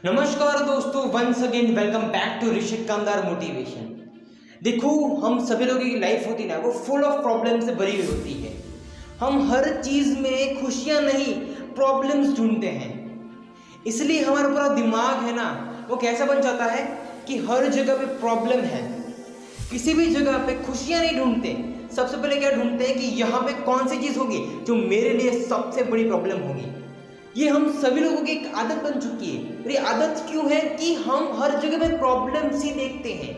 नमस्कार दोस्तों, once again welcome back to Rishik Kamdar motivation. देखो, हम सभी लोगों की लाइफ होती है ना, वो फुल ऑफ प्रॉब्लम से भरी हुई होती है। हम हर चीज़ में खुशियां नहीं, प्रॉब्लम्स ढूंढते हैं। इसलिए हमारा पूरा दिमाग है ना, वो कैसा बन जाता है कि हर जगह पे प्रॉब्लम है। किसी भी जगह पे खुशियां नहीं ढूंढते। सबसे पहले क्या ढूंढते हैं कि यहाँ पे कौन सी चीज़ होगी जो मेरे लिए सबसे बड़ी प्रॉब्लम होगी। ये हम सभी लोगों की एक आदत बन चुकी है। और ये आदत क्यों है कि हम हर जगह पे प्रॉब्लम्स ही देखते हैं,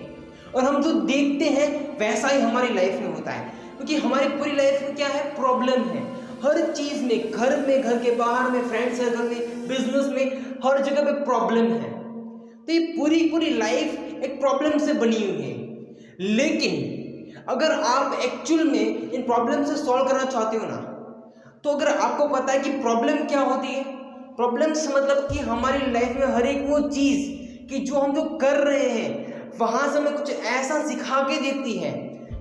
और हम जो देखते हैं वैसा ही हमारी लाइफ में होता है। क्योंकि हमारी पूरी लाइफ में क्या है, प्रॉब्लम है। हर चीज़ में, घर में, घर के बाहर में, फ्रेंड सर्कल में, बिजनेस में, हर जगह पे प्रॉब्लम है। तो ये पूरी पूरी लाइफ एक प्रॉब्लम से बनी हुई है। लेकिन अगर आप एक्चुअल में इन प्रॉब्लम से सॉल्व करना चाहते हो ना, तो अगर आपको पता है कि प्रॉब्लम क्या होती है, प्रॉब्लम्स मतलब कि हमारी लाइफ में हर एक वो चीज़ कि जो हम कर रहे हैं वहाँ से हमें कुछ ऐसा सिखा के देती है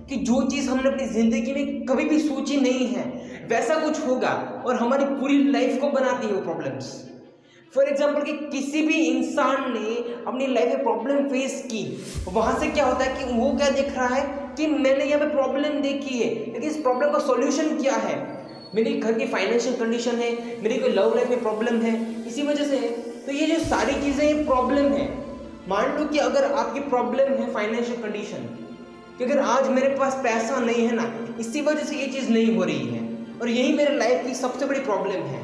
कि जो चीज़ हमने अपनी ज़िंदगी में कभी भी सोची नहीं है वैसा कुछ होगा, और हमारी पूरी लाइफ को बनाती है वो प्रॉब्लम्स। फॉर एग्जाम्पल कि किसी भी इंसान ने अपनी लाइफ में प्रॉब्लम फेस की, वहाँ से क्या होता है कि वो क्या देख रहा है कि मैंने यहाँ पे प्रॉब्लम देखी है, लेकिन इस प्रॉब्लम का सॉल्यूशन क्या है। मेरी घर की फाइनेंशियल कंडीशन है, मेरी कोई लव लाइफ में प्रॉब्लम है, इसी वजह से है। तो ये जो सारी चीज़ें ये प्रॉब्लम है। मान लो कि अगर आपकी प्रॉब्लम है फाइनेंशियल कंडीशन, कि अगर आज मेरे पास पैसा नहीं है ना, इसी वजह से ये चीज़ नहीं हो रही है, और यही मेरे लाइफ की सबसे बड़ी प्रॉब्लम है।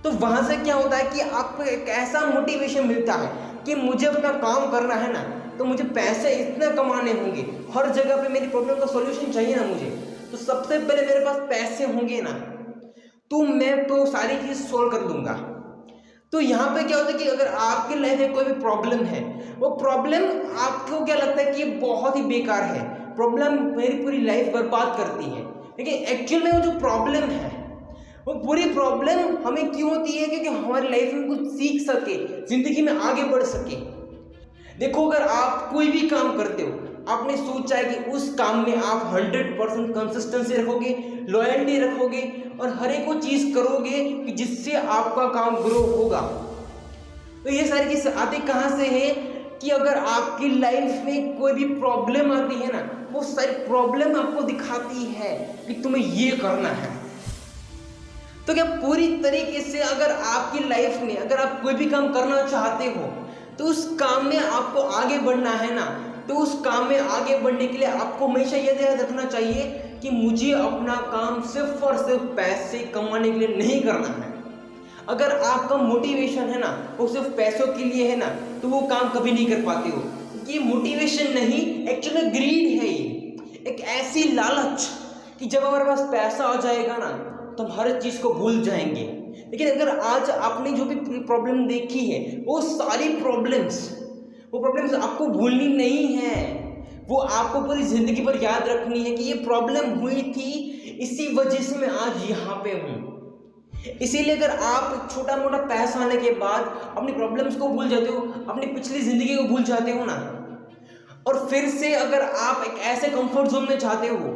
तो वहाँ से क्या होता है कि आपको एक ऐसा मोटिवेशन मिलता है कि मुझे अपना काम करना है ना, तो मुझे पैसे इतने कमाने होंगे, हर जगह पे मेरी प्रॉब्लम का सॉल्यूशन चाहिए ना मुझे, तो सबसे पहले मेरे पास पैसे होंगे ना, तो मैं तो सारी चीज़ सोल्व कर दूंगा। तो यहाँ पे क्या होता है कि अगर आपकी लाइफ में कोई भी प्रॉब्लम है, वो प्रॉब्लम आपको क्या लगता है कि ये बहुत ही बेकार है, प्रॉब्लम मेरी पूरी लाइफ बर्बाद करती है। लेकिन एक्चुअल में वो जो प्रॉब्लम है, वो पूरी प्रॉब्लम हमें क्यों होती है, क्योंकि हमारी लाइफ में कुछ सीख सके, जिंदगी में आगे बढ़ सके। देखो, अगर आप कोई भी काम करते हो, आपने सोचा है कि उस काम में आप 100% कंसिस्टेंसी रखोगे, लॉयल्टी रखोगे, और हर एक वो चीज़ करोगे कि जिससे आपका काम ग्रो होगा। तो ये सारी चीज़ आती कहाँ से है कि अगर आपकी लाइफ में कोई भी प्रॉब्लम आती है ना, वो सारी प्रॉब्लम आपको दिखाती है कि तुम्हें ये करना है। तो क्या पूरी तरीके से अगर आपकी लाइफ में अगर आप कोई भी काम करना चाहते हो, तो उस काम में आपको आगे बढ़ना है ना, तो उस काम में आगे बढ़ने के लिए आपको हमेशा यह ध्यान रखना चाहिए कि मुझे अपना काम सिर्फ और सिर्फ पैसे कमाने के लिए नहीं करना है। अगर आपका मोटिवेशन है ना वो सिर्फ पैसों के लिए है ना, तो वो काम कभी नहीं कर पाते हो। ये मोटिवेशन नहीं, एक्चुअली ग्रीड है। ये एक ऐसी लालच कि जब हमारे पास पैसा आ जाएगा ना, तो हम हर चीज़ को भूल जाएंगे। लेकिन अगर आज आपने जो भी प्रॉब्लम देखी है, वो सारी प्रॉब्लम्स आपको भूलनी नहीं है, वो आपको पूरी ज़िंदगी पर याद रखनी है कि ये प्रॉब्लम हुई थी, इसी वजह से मैं आज यहाँ पे हूँ। इसीलिए अगर आप छोटा मोटा पैसा आने के बाद अपनी प्रॉब्लम्स को भूल जाते हो, अपनी पिछली ज़िंदगी को भूल जाते हो ना, और फिर से अगर आप एक ऐसे कंफर्ट जोन में जाते हो,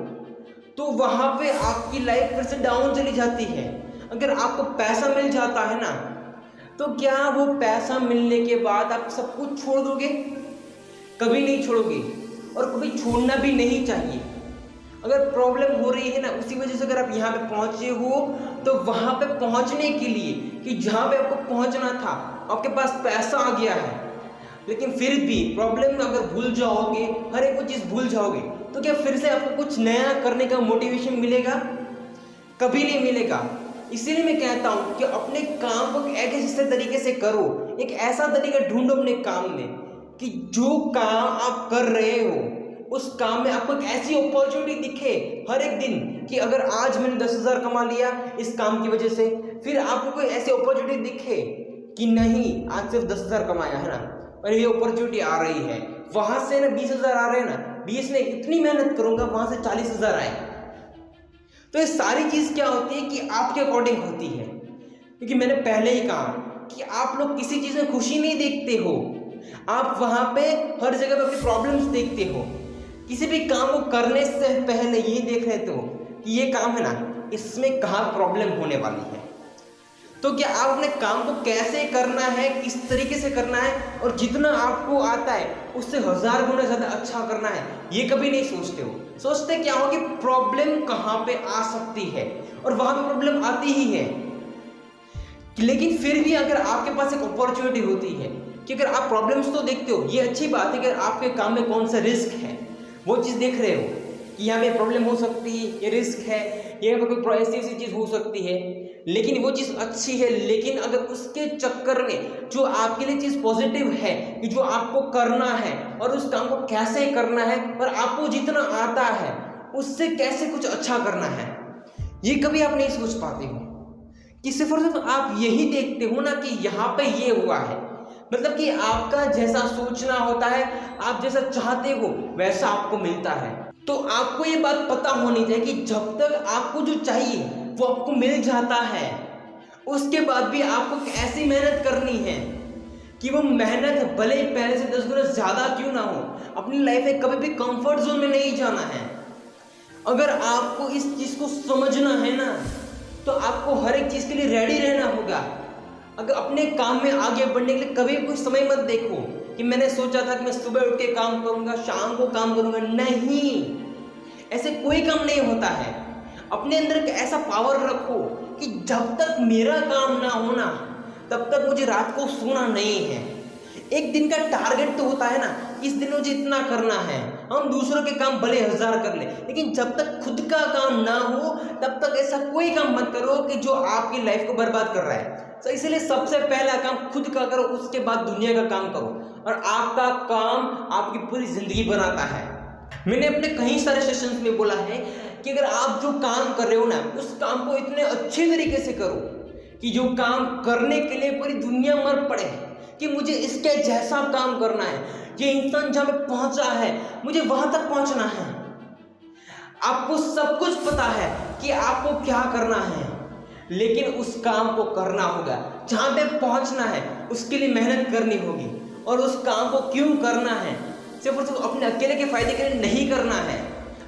तो वहाँ पे आपकी लाइफ फिर से डाउन चली जाती है। अगर आपको पैसा मिल जाता है ना, तो क्या वो पैसा मिलने के बाद आप सब कुछ छोड़ दोगे? कभी नहीं छोड़ोगे, और कभी छोड़ना भी नहीं चाहिए। अगर प्रॉब्लम हो रही है ना, उसी वजह से अगर आप यहाँ पे पहुँचे हो, तो वहाँ पे पहुँचने के लिए कि जहाँ पे आपको पहुँचना था, आपके पास पैसा आ गया है, लेकिन फिर भी प्रॉब्लम में अगर भूल जाओगे, हर एक चीज़ भूल जाओगे, तो क्या फिर से आपको कुछ नया करने का मोटिवेशन मिलेगा? कभी नहीं मिलेगा। इसीलिए मैं कहता हूँ कि अपने काम को एक ऐसे तरीके से करो, एक ऐसा तरीका ढूंढो अपने काम में कि जो काम आप कर रहे हो उस काम में आपको एक ऐसी अपॉर्चुनिटी दिखे हर एक दिन कि अगर आज मैंने 10,000 कमा लिया इस काम की वजह से, फिर आपको कोई ऐसी अपॉर्चुनिटी दिखे कि नहीं, आज सिर्फ 10,000 कमाया है ना, और ये अपॉर्चुनिटी आ रही है, वहाँ से ना 20,000 आ रहे हैं ना, 20 में इतनी मेहनत करूँगा, वहाँ से 40,000 आए। तो ये सारी चीज़ क्या होती है कि आपके अकॉर्डिंग होती है। क्योंकि मैंने पहले ही कहा कि आप लोग किसी चीज़ में खुशी नहीं देखते हो, आप वहाँ पे हर जगह पे अपनी प्रॉब्लम्स देखते हो। किसी भी काम को करने से पहले ये देख लेते हो कि ये काम है ना, इसमें कहाँ प्रॉब्लम होने वाली है। तो क्या आप अपने काम को कैसे करना है, किस तरीके से करना है और जितना आपको आता है उससे 1000 गुना ज़्यादा अच्छा करना है, ये कभी नहीं सोचते हो। सोचते क्या हो कि प्रॉब्लम कहाँ पे आ सकती है और वहाँ पे प्रॉब्लम आती ही है। लेकिन फिर भी अगर आपके पास एक अपॉर्चुनिटी होती है कि अगर आप प्रॉब्लम्स तो देखते हो, ये अच्छी बात है कि आपके काम में कौन सा रिस्क है वो चीज़ देख रहे हो कि यहाँ पे प्रॉब्लम हो सकती है, ये रिस्क है, यहाँ पे कोई ऐसी चीज़ हो सकती है, लेकिन वो चीज़ अच्छी है। लेकिन अगर उसके चक्कर में जो आपके लिए चीज़ पॉजिटिव है कि जो आपको करना है और उस काम को कैसे करना है और आपको जितना आता है उससे कैसे कुछ अच्छा करना है, ये कभी आप नहीं सोच पाते हो। कि सिर्फ और सिर्फ आप यही देखते हो ना कि यहाँ पे ये हुआ है, मतलब कि आपका जैसा सोचना होता है, आप जैसा चाहते हो वैसा आपको मिलता है। तो आपको ये बात पता होनी चाहिए कि जब तक आपको जो चाहिए वो आपको मिल जाता है, उसके बाद भी आपको ऐसी मेहनत करनी है कि वो मेहनत भले ही पहले से 10 गुना ज़्यादा क्यों ना हो, अपनी लाइफ में कभी भी कंफर्ट जोन में नहीं जाना है। अगर आपको इस चीज़ को समझना है ना, तो आपको हर एक चीज़ के लिए रेडी रहना होगा। अगर अपने काम में आगे बढ़ने के लिए कभी कोई समय मत देखो कि मैंने सोचा था कि मैं सुबह उठ के काम करूंगा, शाम को काम करूंगा, नहीं, ऐसे कोई काम नहीं होता है। अपने अंदर एक ऐसा पावर रखो कि जब तक मेरा काम ना होना तब तक मुझे रात को सोना नहीं है। एक दिन का टारगेट तो होता है ना, इस दिन मुझे इतना करना है। हम दूसरों के काम भले 1000 कर ले, लेकिन जब तक खुद का काम ना हो तब तक ऐसा कोई काम मत करो कि जो आपकी लाइफ को बर्बाद कर रहा है। तो इसलिए सबसे पहला काम खुद का करो, उसके बाद दुनिया का काम करो, और आपका काम आपकी पूरी जिंदगी बनाता है। मैंने अपने कई सारे सेशंस में बोला है कि अगर आप जो काम कर रहे हो ना, उस काम को इतने अच्छे तरीके से करो कि जो काम करने के लिए पूरी दुनिया मर पड़े कि मुझे इसके जैसा काम करना है, ये इंसान जहाँ पे पहुंचा है मुझे वहां तक पहुंचना है। आपको सब कुछ पता है कि आपको क्या करना है, लेकिन उस काम को करना होगा। जहाँ पे पहुंचना है उसके लिए मेहनत करनी होगी, और उस काम को क्यों करना है, सिर्फ और सिर्फ अपने अकेले के फायदे के लिए नहीं करना है।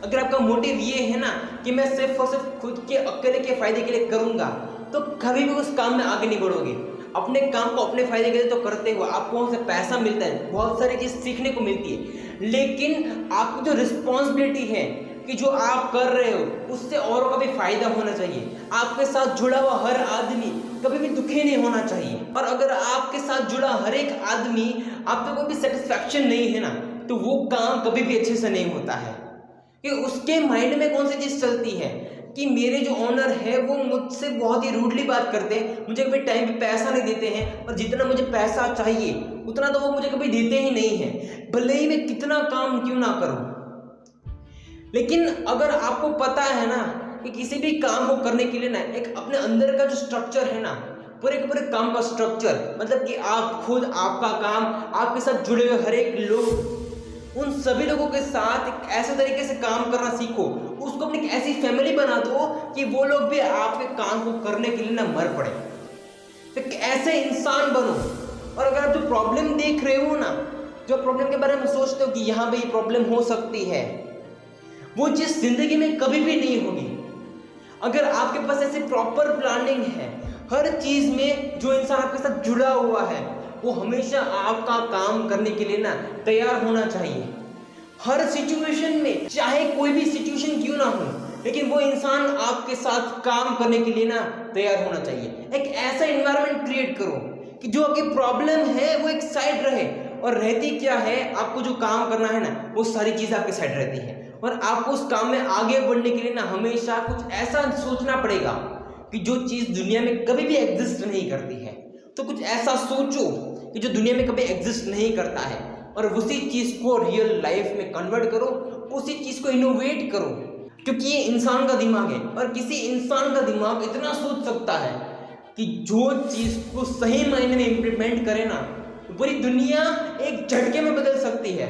अगर आपका मोटिव ये है ना कि मैं सिर्फ और सिर्फ खुद के अकेले के फायदे के लिए करूंगा, तो कभी भी उस काम में आगे नहीं बढ़ोगे। अपने काम को अपने फायदे के लिए तो करते हो, आपको वहाँ से पैसा मिलता है, बहुत सारी चीज़ सीखने को मिलती है, लेकिन आपकी जो रिस्पॉन्सिबिलिटी है कि जो आप कर रहे हो उससे औरों का भी फायदा होना चाहिए। आपके साथ जुड़ा हुआ हर आदमी कभी भी दुखी नहीं होना चाहिए। और अगर आपके साथ जुड़ा हर एक आदमी आपको कोई भी सेटिस्फैक्शन नहीं है ना, तो वो काम कभी भी अच्छे से नहीं होता है। कि उसके माइंड में कौन सी चीज़ चलती है कि मेरे जो ओनर है वो मुझसे बहुत ही रूडली बात करते हैं, मुझे कभी टाइम पे पैसा नहीं देते हैं, और जितना मुझे पैसा चाहिए उतना तो वो मुझे कभी देते ही नहीं है, भले ही मैं कितना काम क्यों ना करूं। लेकिन अगर आपको पता है ना कि किसी भी काम को करने के लिए ना एक अपने अंदर का जो स्ट्रक्चर है ना, पूरे के पूरे काम का स्ट्रक्चर, मतलब कि आप खुद, आपका काम, आपके साथ जुड़े हुए हर एक लोग, उन सभी लोगों के साथ एक ऐसे तरीके से काम करना सीखो, उसको अपनी एक ऐसी फैमिली बना दो कि वो लोग भी आपके काम को करने के लिए ना मर पड़े। तो ऐसे इंसान बनो। और अगर आप जो प्रॉब्लम देख रहे हो ना, जो प्रॉब्लम के बारे में सोचते हो कि यहाँ पे ये प्रॉब्लम हो सकती है, वो चीज़ जिंदगी में कभी भी नहीं होगी। अगर आपके पास ऐसी प्रॉपर प्लानिंग है हर चीज़ में, जो इंसान आपके साथ जुड़ा हुआ है वो हमेशा आपका काम करने के लिए ना तैयार होना चाहिए। हर सिचुएशन में, चाहे कोई भी सिचुएशन क्यों ना हो, लेकिन वो इंसान आपके साथ काम करने के लिए ना तैयार होना चाहिए। एक ऐसा एनवायरनमेंट क्रिएट करो कि जो आपकी प्रॉब्लम है वो एक साइड रहे, और रहती क्या है, आपको जो काम करना है ना वो सारी चीज़ आपके साइड रहती है, और आपको उस काम में आगे बढ़ने के लिए ना हमेशा कुछ ऐसा सोचना पड़ेगा कि जो चीज़ दुनिया में कभी भी एग्जिस्ट नहीं करती है। तो कुछ ऐसा सोचो कि जो दुनिया में कभी एग्जिस्ट नहीं करता है, और उसी चीज़ को रियल लाइफ में कन्वर्ट करो, उसी चीज़ को इनोवेट करो, क्योंकि ये इंसान का दिमाग है, और किसी इंसान का दिमाग इतना सोच सकता है कि जो चीज़ को सही मायने में इम्प्लीमेंट करे ना, पूरी दुनिया एक झटके में बदल सकती है।